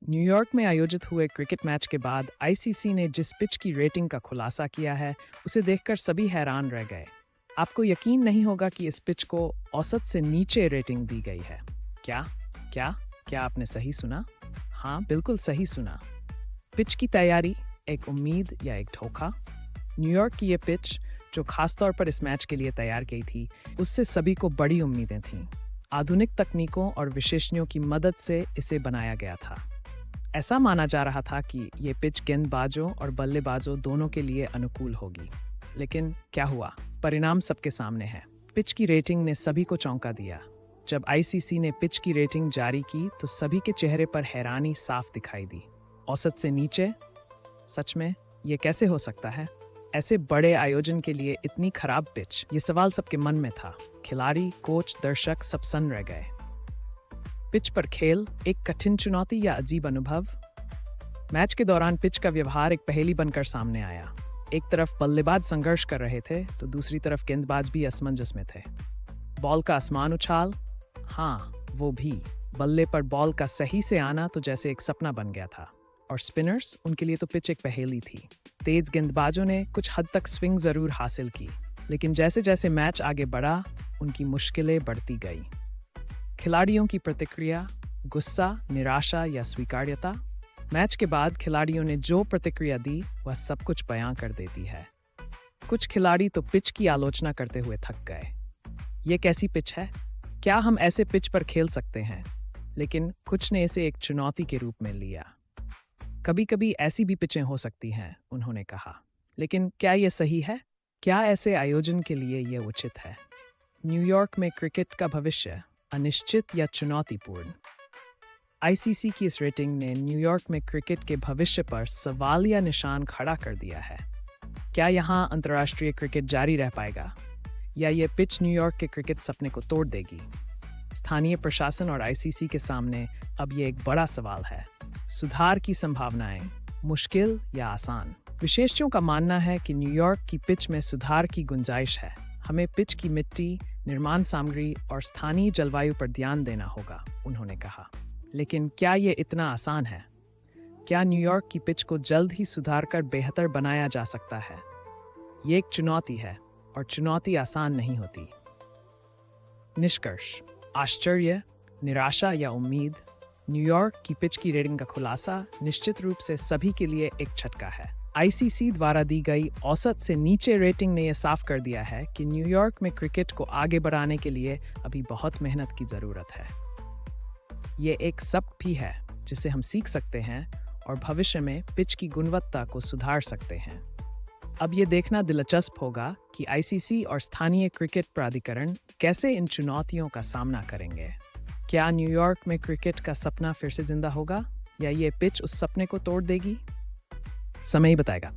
New York में आयोजित हुए क्रिकेट मैच के बाद आईसीसी ने जिस पिच की रेटिंग का खुलासा किया है, उसे देखकर सभी हैरान रह गए। आपको यकीन नहीं होगा कि इस पिच को औसत से नीचे रेटिंग दी गई है। क्या क्या क्या आपने सही सुना? हाँ, बिल्कुल सही सुना। पिच की तैयारी, एक उम्मीद या एक धोखा? न्यूयॉर्क की ये पिच, जो खासतौर पर इस मैच के लिए तैयार की थी, उससे सभी को बड़ी उम्मीदें थीं। आधुनिक तकनीकों और विशेषज्ञों की मदद से इसे बनाया गया था। ऐसा माना जा रहा था कि ये पिच गेंदबाजों और बल्लेबाजों दोनों के लिए अनुकूल होगी। लेकिन क्या हुआ? परिणाम सबके सामने है। पिच की रेटिंग ने सभी को चौंका दिया। जब आईसीसी ने पिच की रेटिंग जारी की तो सभी के चेहरे पर हैरानी साफ दिखाई दी। औसत से नीचे? सच में ये कैसे हो सकता है? ऐसे बड़े आयोजन के लिए इतनी खराब पिच? ये सवाल सबके मन में था। खिलाड़ी, कोच, दर्शक सब सन्न रह गए। पिच पर खेल, एक कठिन चुनौती या अजीब अनुभव? मैच के दौरान पिच का व्यवहार एक पहेली बनकर सामने आया। एक तरफ बल्लेबाज संघर्ष कर रहे थे तो दूसरी तरफ गेंदबाज भी असमंजस में थे। बॉल का आसमान उछाल, हाँ वो भी। बल्ले पर बॉल का सही से आना तो जैसे एक सपना बन गया था। और स्पिनर्स, उनके लिए तो पिच एक पहेली थी। तेज गेंदबाजों ने कुछ हद तक स्विंग जरूर हासिल की, लेकिन जैसे जैसे मैच आगे बढ़ा, उनकी मुश्किलें बढ़ती गई। खिलाड़ियों की प्रतिक्रिया, गुस्सा, निराशा या स्वीकार्यता? मैच के बाद खिलाड़ियों ने जो प्रतिक्रिया दी वह सब कुछ बयां कर देती है। कुछ खिलाड़ी तो पिच की आलोचना करते हुए थक गए। ये कैसी पिच है? क्या हम ऐसे पिच पर खेल सकते हैं? लेकिन कुछ ने इसे एक चुनौती के रूप में लिया। कभी कभी ऐसी भी पिचें हो सकती हैं, उन्होंने कहा। लेकिन क्या ये सही है? क्या ऐसे आयोजन के लिए ये उचित है? न्यूयॉर्क में क्रिकेट का भविष्य, अनिश्चित या चुनौतीपूर्ण? आईसीसी की इस रेटिंग ने न्यूयॉर्क में क्रिकेट के भविष्य पर सवालिया निशान खड़ा कर दिया है। क्या यहाँ अंतर्राष्ट्रीय क्रिकेट जारी रह पाएगा, या ये पिच न्यूयॉर्क के क्रिकेट सपने को तोड़ देगी? स्थानीय प्रशासन और आईसीसी के सामने अब ये एक बड़ा सवाल है। सुधार की संभावनाएं, मुश्किल या आसान? विशेषज्ञों का मानना है कि न्यूयॉर्क की पिच में सुधार की गुंजाइश है। हमें पिच की मिट्टी, निर्माण सामग्री और स्थानीय जलवायु पर ध्यान देना होगा, उन्होंने कहा। लेकिन क्या ये इतना आसान है? क्या न्यूयॉर्क की पिच को जल्द ही सुधार कर बेहतर बनाया जा सकता है? ये एक चुनौती है, और चुनौती आसान नहीं होती। निष्कर्ष, आश्चर्य, निराशा या उम्मीद? न्यूयॉर्क की पिच की रेटिंग का खुलासा निश्चित रूप से सभी के लिए एक झटका है। आईसीसी द्वारा दी गई औसत से नीचे रेटिंग ने यह साफ कर दिया है कि न्यूयॉर्क में क्रिकेट को आगे बढ़ाने के लिए अभी बहुत मेहनत की जरूरत है। ये एक सबक भी है जिसे हम सीख सकते हैं और भविष्य में पिच की गुणवत्ता को सुधार सकते हैं। अब ये देखना दिलचस्प होगा कि आईसीसी और स्थानीय क्रिकेट प्राधिकरण कैसे इन चुनौतियों का सामना करेंगे। क्या न्यूयॉर्क में क्रिकेट का सपना फिर से जिंदा होगा, या ये पिच उस सपने को तोड़ देगी? समय ही बताएगा।